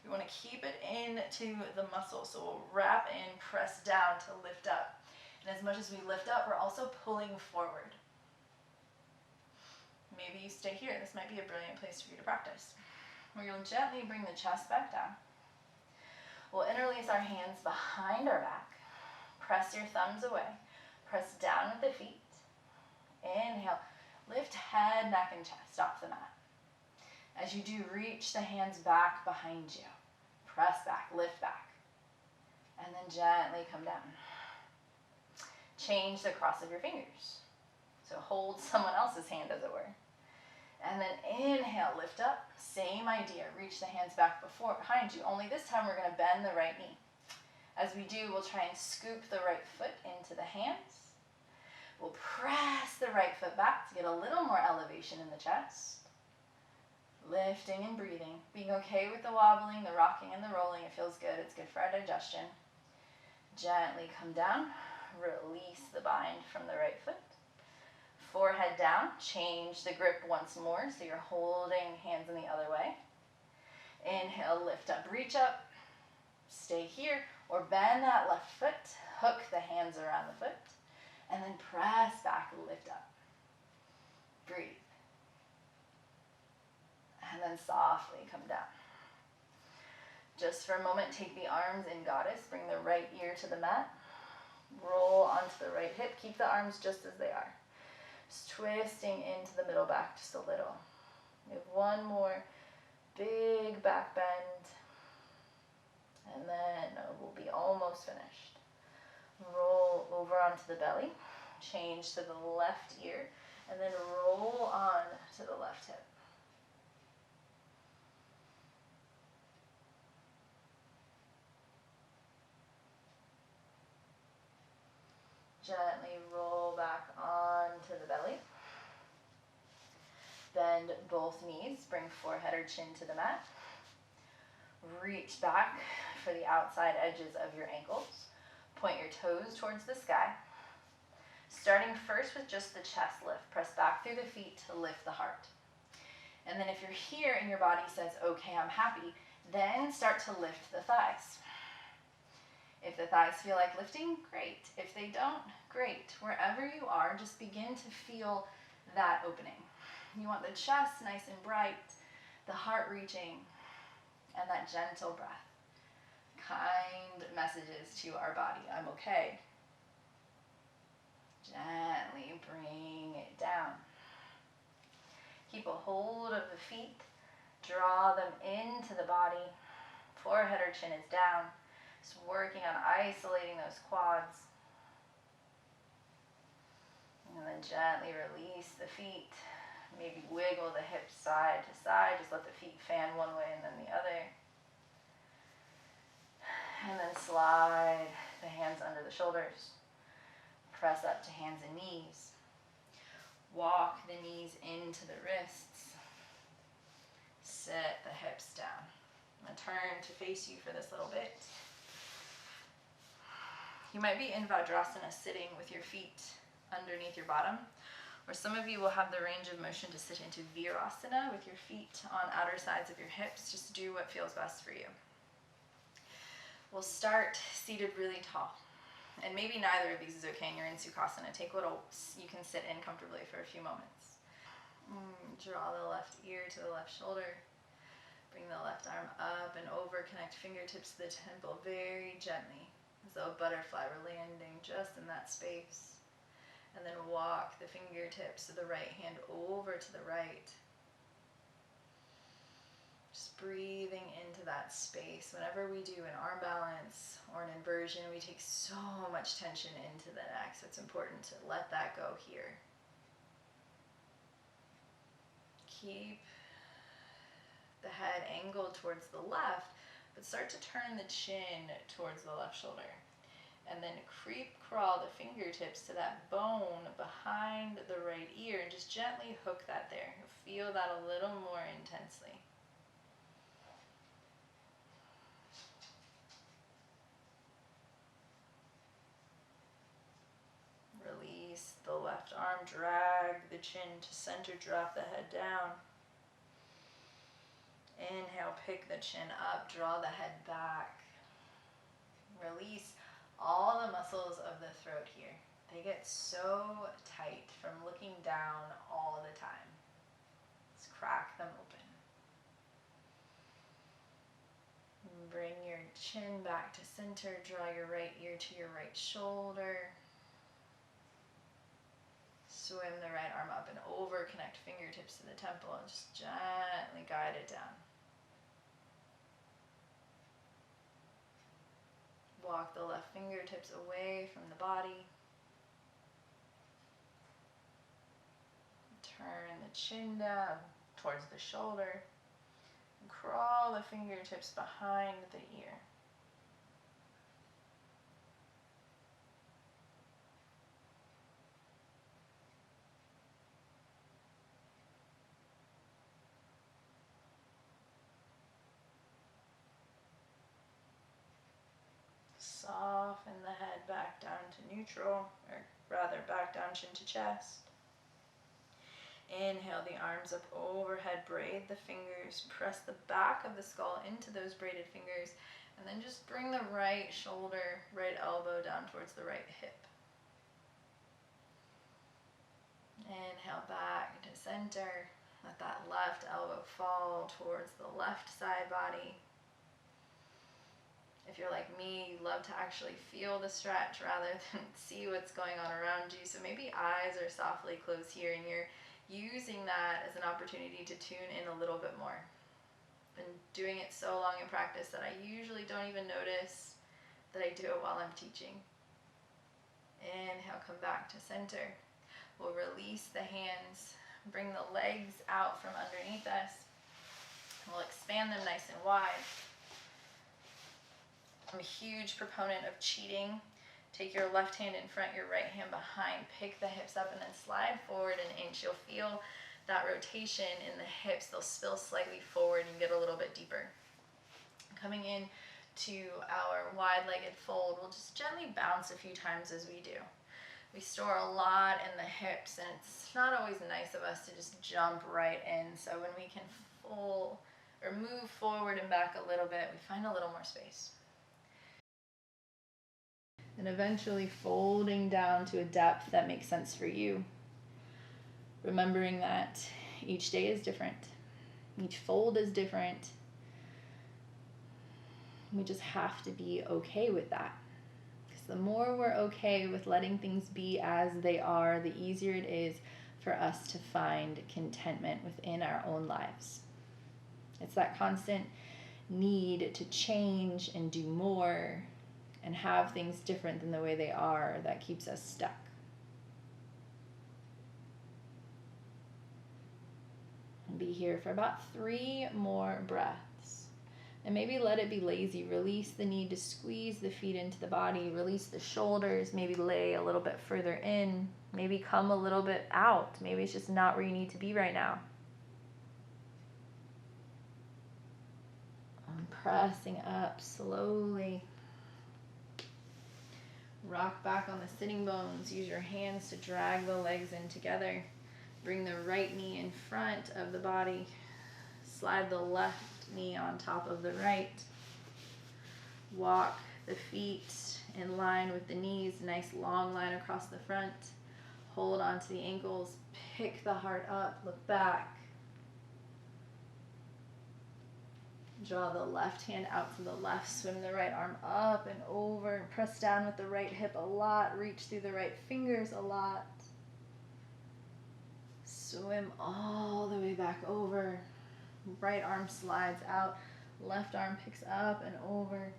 We want to keep it into the muscle, so we'll wrap in, press down to lift up. And as much as we lift up, we're also pulling forward. Maybe you stay here. This might be a brilliant place for you to practice. Where you'll gently bring the chest back down. We'll interlace our hands behind our back. Press your thumbs away. Press down with the feet. Inhale. Lift head, neck, and chest off the mat. As you do, reach the hands back behind you. Press back, lift back. And then gently come down. Change the cross of your fingers. So hold someone else's hand, as it were. And then inhale, lift up. Same idea. Reach the hands back behind you. Only this time we're going to bend the right knee. As we do, we'll try and scoop the right foot into the hands. We'll press the right foot back to get a little more elevation in the chest. Lifting and breathing. Being okay with the wobbling, the rocking, and the rolling. It feels good. It's good for our digestion. Gently come down. Release the bind from the right foot. Forehead down. Change the grip once more so you're holding hands in the other way. Inhale, lift up, reach up. Stay here or bend that left foot. Hook the hands around the foot. And then press back, lift up. Breathe. And then softly come down. Just for a moment, take the arms in goddess. Bring the right ear to the mat. Roll onto the right hip. Keep the arms just as they are. Just twisting into the middle back just a little. We have one more big back bend. And then we'll be almost finished. Roll over onto the belly. Change to the left ear. And then roll on to the left hip. Gently roll back onto the belly. Bend both knees. Bring forehead or chin to the mat. Reach back for the outside edges of your ankles. Point your toes towards the sky. Starting first with just the chest lift. Press back through the feet to lift the heart. And then if you're here and your body says, okay, I'm happy, then start to lift the thighs. If the thighs feel like lifting, great. If they don't, great. Wherever you are, just begin to feel that opening. You want the chest nice and bright, the heart reaching, and that gentle breath. Kind messages to our body. I'm okay. Gently bring it down. Keep a hold of the feet. Draw them into the body. Forehead or chin is down. Just working on isolating those quads. And then gently release the feet. Maybe wiggle the hips side to side. Just let the feet fan one way and then the other. And then slide the hands under the shoulders. Press up to hands and knees. Walk the knees into the wrists. Sit the hips down. I'm going to turn to face you for this little bit. You might be in Vajrasana sitting with your feet underneath your bottom, or some of you will have the range of motion to sit into Virasana with your feet on outer sides of your hips. Just do what feels best for you. We'll start seated really tall. And maybe neither of these is okay and you're in Sukhasana. Take what you can sit in comfortably for a few moments. Draw the left ear to the left shoulder. Bring the left arm up and over. Connect fingertips to the temple very gently, as though a butterfly were landing just in that space. And then walk the fingertips of the right hand over to the right. Just breathing into that space. Whenever we do an arm balance or an inversion, we take so much tension into the neck, so it's important to let that go here. Keep the head angled towards the left, but start to turn the chin towards the left shoulder. And then crawl the fingertips to that bone behind the right ear and just gently hook that there. You'll feel that a little more intensely. Release the left arm, drag the chin to center, drop the head down. Inhale, pick the chin up, draw the head back. Release all the muscles of the throat here. They get so tight from looking down all the time. Let's crack them open. Bring your chin back back to center. Draw your right ear to your right shoulder. Swim the right arm up and over. Connect fingertips to the temple and just gently guide it down. Walk the left fingertips away from the body. Turn the chin down towards the shoulder. And crawl the fingertips behind the ear. Soften the head back down to neutral, or rather back down chin to chest. Inhale the arms up overhead, braid the fingers, press the back of the skull into those braided fingers, and then just bring the right shoulder, right elbow down towards the right hip. Inhale back to center. Let that left elbow fall towards the left side body. If you're like me, you love to actually feel the stretch rather than see what's going on around you. So maybe eyes are softly closed here and you're using that as an opportunity to tune in a little bit more. Been doing it so long in practice that I usually don't even notice that I do it while I'm teaching. Inhale, come back to center. We'll release the hands, bring the legs out from underneath us. We'll expand them nice and wide. I'm a huge proponent of cheating. Take your left hand in front, your right hand behind, pick the hips up and then slide forward an inch. You'll feel that rotation in the hips. They'll spill slightly forward and get a little bit deeper. Coming in to our wide-legged fold, we'll just gently bounce a few times as we do. We store a lot in the hips and it's not always nice of us to just jump right in. So when we can move forward and back a little bit, we find a little more space. And eventually folding down to a depth that makes sense for you. Remembering that each day is different. Each fold is different. We just have to be okay with that. Because the more we're okay with letting things be as they are, the easier it is for us to find contentment within our own lives. It's that constant need to change and do more and have things different than the way they are that keeps us stuck. And be here for about 3 more breaths. And maybe let it be lazy. Release the need to squeeze the feet into the body. Release the shoulders. Maybe lay a little bit further in. Maybe come a little bit out. Maybe it's just not where you need to be right now. And pressing up slowly. Rock back on the sitting bones. Use your hands to drag the legs in together. Bring the right knee in front of the body. Slide the left knee on top of the right. Walk the feet in line with the knees. Nice long line across the front. Hold onto the ankles. Pick the heart up. Look back. Draw the left hand out to the left. Swim the right arm up and over. Press down with the right hip a lot. Reach through the right fingers a lot. Swim all the way back over. Right arm slides out. Left arm picks up and over.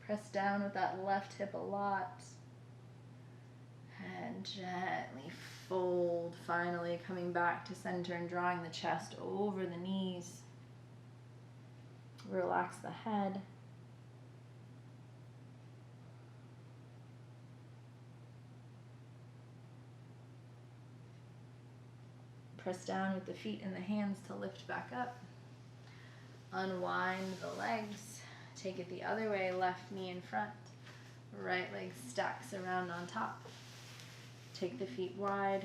Press down with that left hip a lot. And gently fold. Finally coming back to center and drawing the chest over the knees. Relax the head. Press down with the feet and the hands to lift back up. Unwind the legs. Take it the other way, left knee in front. Right leg stacks around on top. Take the feet wide.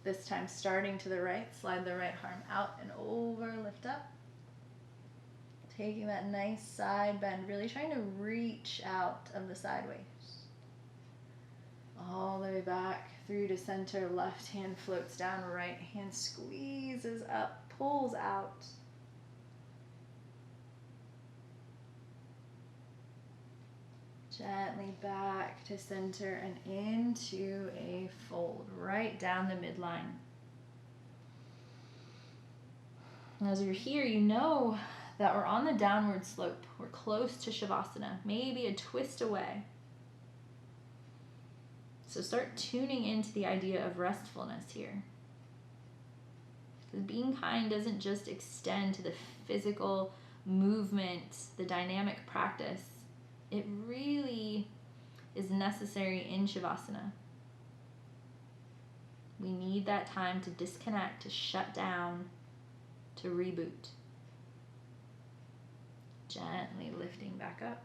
This time starting to the right, slide the right arm out and over, lift up. Taking that nice side bend, really trying to reach out of the sideways. All the way back through to center, left hand floats down, right hand squeezes up, pulls out. Gently back to center and into a fold, right down the midline. As you're here, you know that we're on the downward slope. We're close to Shavasana, maybe a twist away. So start tuning into the idea of restfulness here. Because being kind doesn't just extend to the physical movement, the dynamic practice. It really is necessary in Shavasana. We need that time to disconnect, to shut down, to reboot. Gently lifting back up.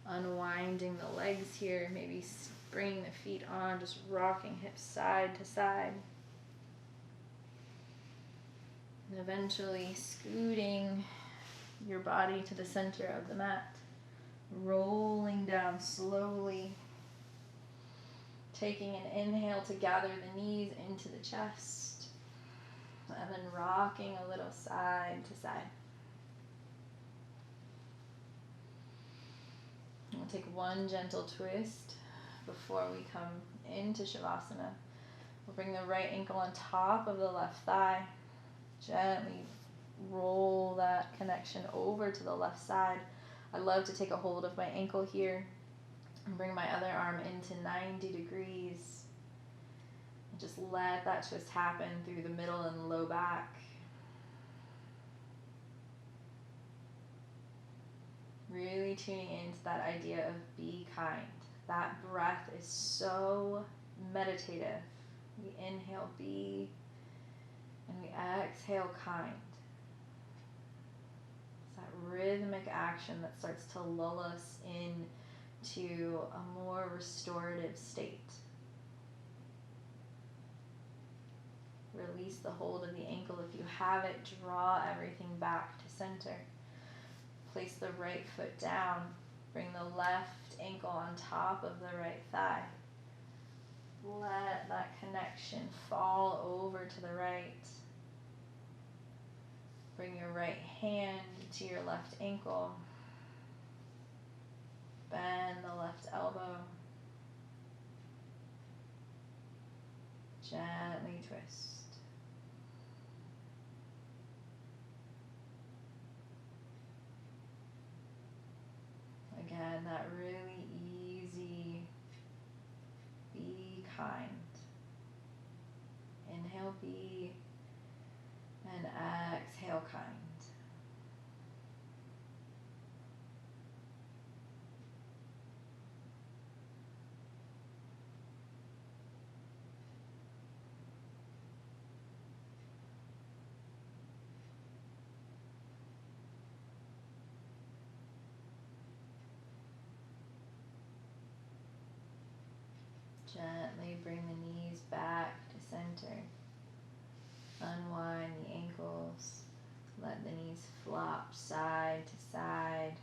Unwinding the legs here, maybe bringing the feet on, just rocking hips side to side. And eventually scooting your body to the center of the mat. Rolling down slowly. Taking an inhale to gather the knees into the chest. And then rocking a little side to side. We'll take one gentle twist before we come into Shavasana. We'll bring the right ankle on top of the left thigh. Gently roll that connection over to the left side. I love to take a hold of my ankle here and bring my other arm into 90 degrees. And just let that twist happen through the middle and low back. Really tuning into that idea of be kind. That breath is so meditative. We inhale be, and we exhale kind. It's that rhythmic action that starts to lull us into a more restorative state. Release the hold of the ankle. If you have it, draw everything back to center. Place the right foot down. Bring the left ankle on top of the right thigh. Let that connection fall over to the right. Bring your right hand to your left ankle. Bend the left elbow. Gently twist. Again, that really easy, be kind. Inhale, be, and exhale, kind. Gently bring the knees back to center. Unwind the ankles. Let the knees flop side to side.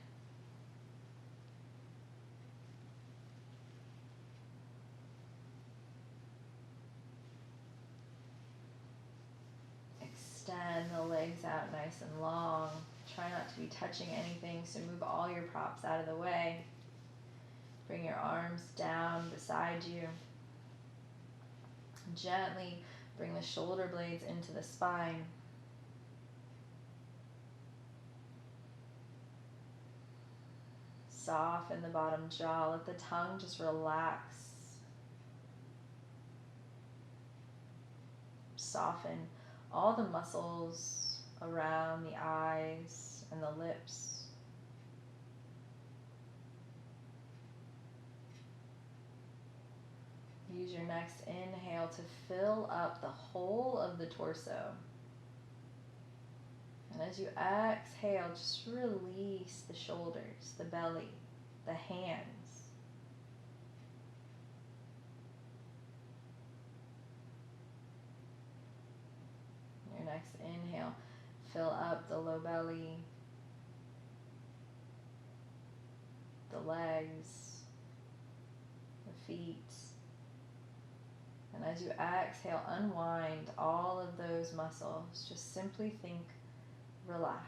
Extend the legs out nice and long. Try not to be touching anything, so move all your props out of the way. Bring your arms down beside you. Gently bring the shoulder blades into the spine. Soften the bottom jaw. Let the tongue just relax. Soften all the muscles around the eyes and the lips. Use your next inhale to fill up the whole of the torso. And as you exhale, just release the shoulders, the belly, the hands. Your next inhale, fill up the low belly, the legs, the feet. And as you exhale, unwind all of those muscles. Just simply think, relax.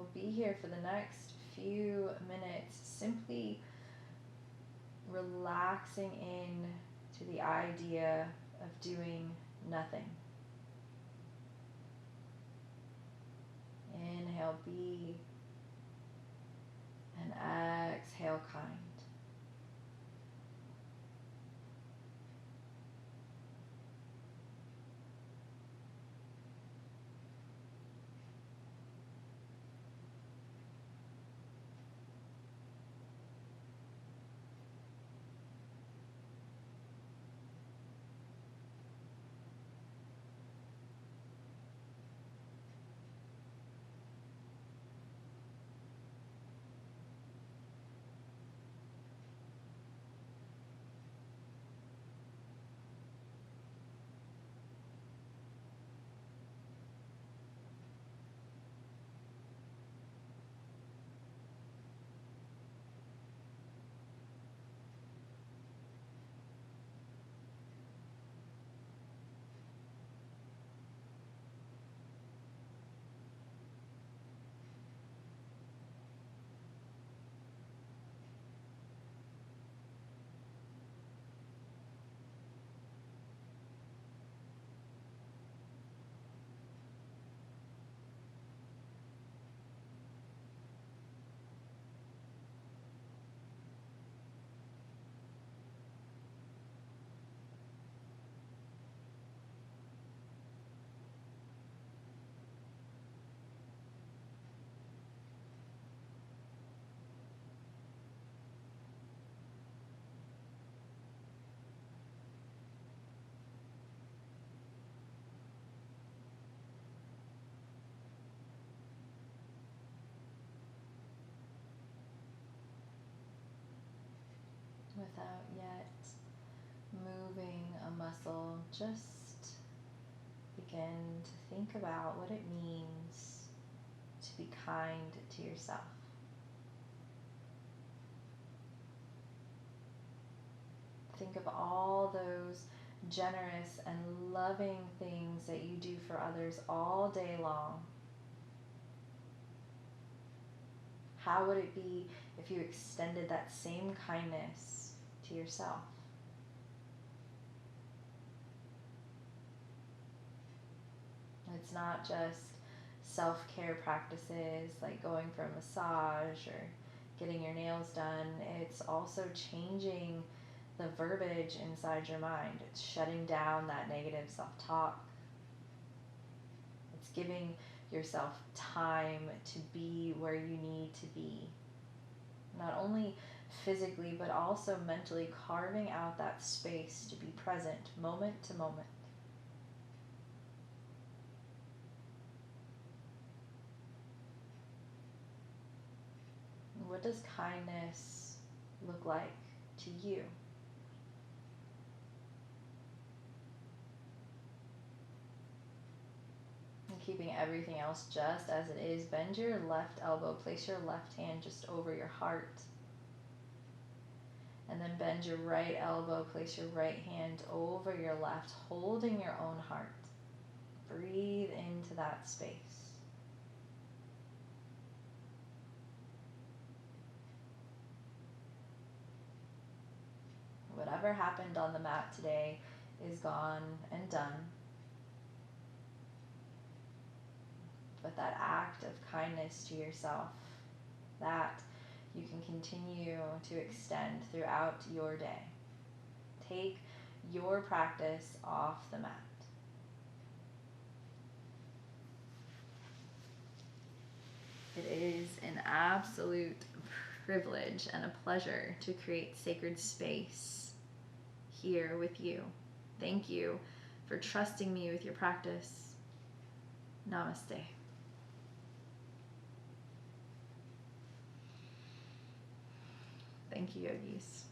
we'll be here for the next few minutes, simply relaxing in to the idea of doing nothing. Inhale, be, and exhale, kind. Without yet moving a muscle, just begin to think about what it means to be kind to yourself. Think of all those generous and loving things that you do for others all day long. How would it be if you extended that same kindness to yourself? It's not just self-care practices like going for a massage or getting your nails done. It's also changing the verbiage inside your mind. It's shutting down that negative self-talk. It's giving yourself time to be where you need to be. Not only physically, but also mentally, carving out that space to be present moment to moment. What does kindness look like to you? And keeping everything else just as it is, bend your left elbow, place your left hand just over your heart. And then bend your right elbow, place your right hand over your left, holding your own heart. Breathe into that space. Whatever happened on the mat today is gone and done. But that act of kindness to yourself, that you can continue to extend throughout your day. Take your practice off the mat. It is an absolute privilege and a pleasure to create sacred space here with you. Thank you for trusting me with your practice. Namaste. Thank you, yogis.